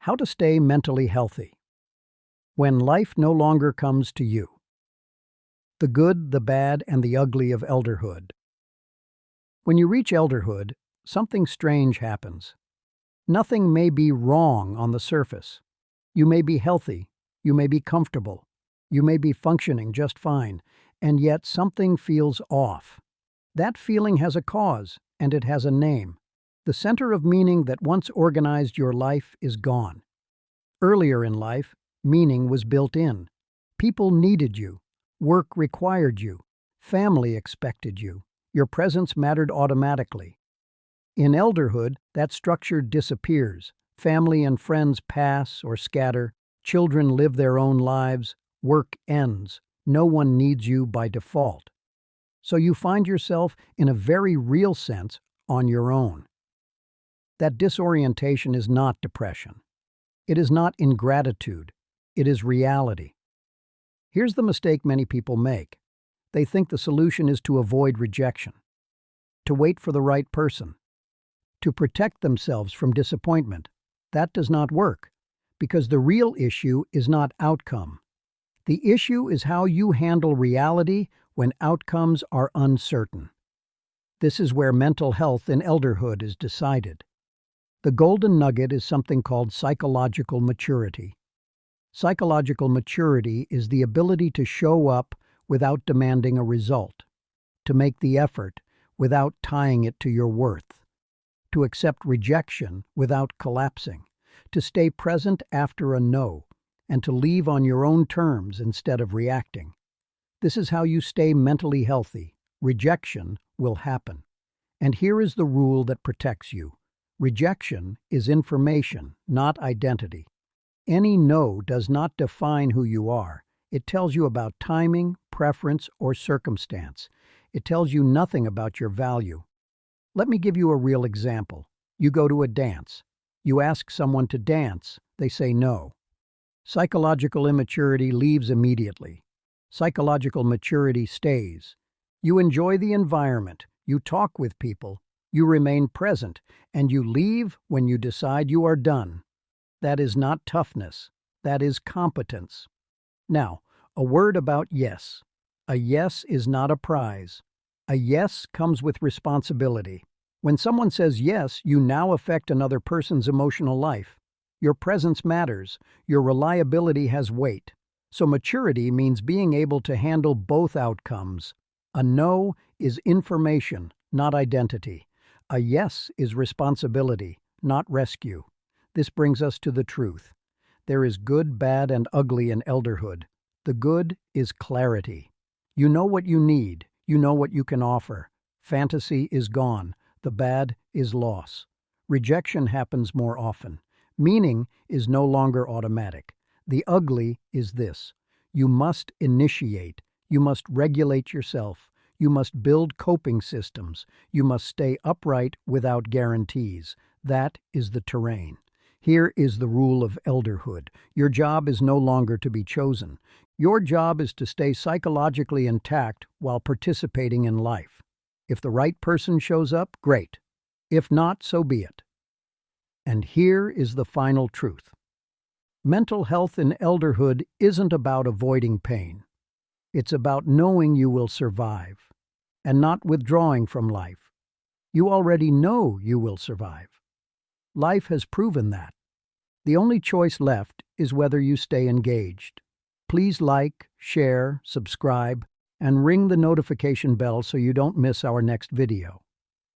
How to stay mentally healthy. When life no longer comes to you. The good, the bad, and the ugly of elderhood. When you reach elderhood, something strange happens. Nothing may be wrong on the surface. You may be healthy, you may be comfortable, you may be functioning just fine, and yet something feels off. That feeling has a cause, and it has a name. The center of meaning that once organized your life is gone. Earlier in life, meaning was built in. People needed you. Work required you. Family expected you. Your presence mattered automatically. In elderhood, that structure disappears. Family and friends pass or scatter. Children live their own lives. Work ends. No one needs you by default. So you find yourself, in a very real sense, on your own. That disorientation is not depression. It is not ingratitude. It is reality. Here's the mistake many people make. They think the solution is to avoid rejection, to wait for the right person, to protect themselves from disappointment. That does not work, because the real issue is not outcome. The issue is how you handle reality when outcomes are uncertain. This is where mental health in elderhood is decided. The golden nugget is something called psychological maturity. Psychological maturity is the ability to show up without demanding a result, to make the effort without tying it to your worth, to accept rejection without collapsing, to stay present after a no, and to leave on your own terms instead of reacting. This is how you stay mentally healthy. Rejection will happen. And here is the rule that protects you. Rejection is information, not identity. Any no does not define who you are. It tells you about timing, preference, or circumstance. It tells you nothing about your value. Let me give you a real example. You go to a dance. You ask someone to dance. They say no. Psychological immaturity leaves immediately. Psychological maturity stays. You enjoy the environment. You talk with people. You remain present, and you leave when you decide you are done. That is not toughness. That is competence. Now, a word about yes. A yes is not a prize. A yes comes with responsibility. When someone says yes, you now affect another person's emotional life. Your presence matters. Your reliability has weight. So maturity means being able to handle both outcomes. A no is information, not identity. A yes is responsibility, not rescue. This brings us to the truth. There is good, bad, and ugly in elderhood. The good is clarity. You know what you need. You know what you can offer. Fantasy is gone. The bad is loss. Rejection happens more often. Meaning is no longer automatic. The ugly is this. You must initiate. You must regulate yourself. You must build coping systems. You must stay upright without guarantees. That is the terrain. Here is the rule of elderhood. Your job is no longer to be chosen. Your job is to stay psychologically intact while participating in life. If the right person shows up, great. If not, so be it. And here is the final truth. Mental health in elderhood isn't about avoiding pain. It's about knowing you will survive and not withdrawing from life. You already know you will survive. Life has proven that. The only choice left is whether you stay engaged. Please like, share, subscribe, and ring the notification bell so you don't miss our next video.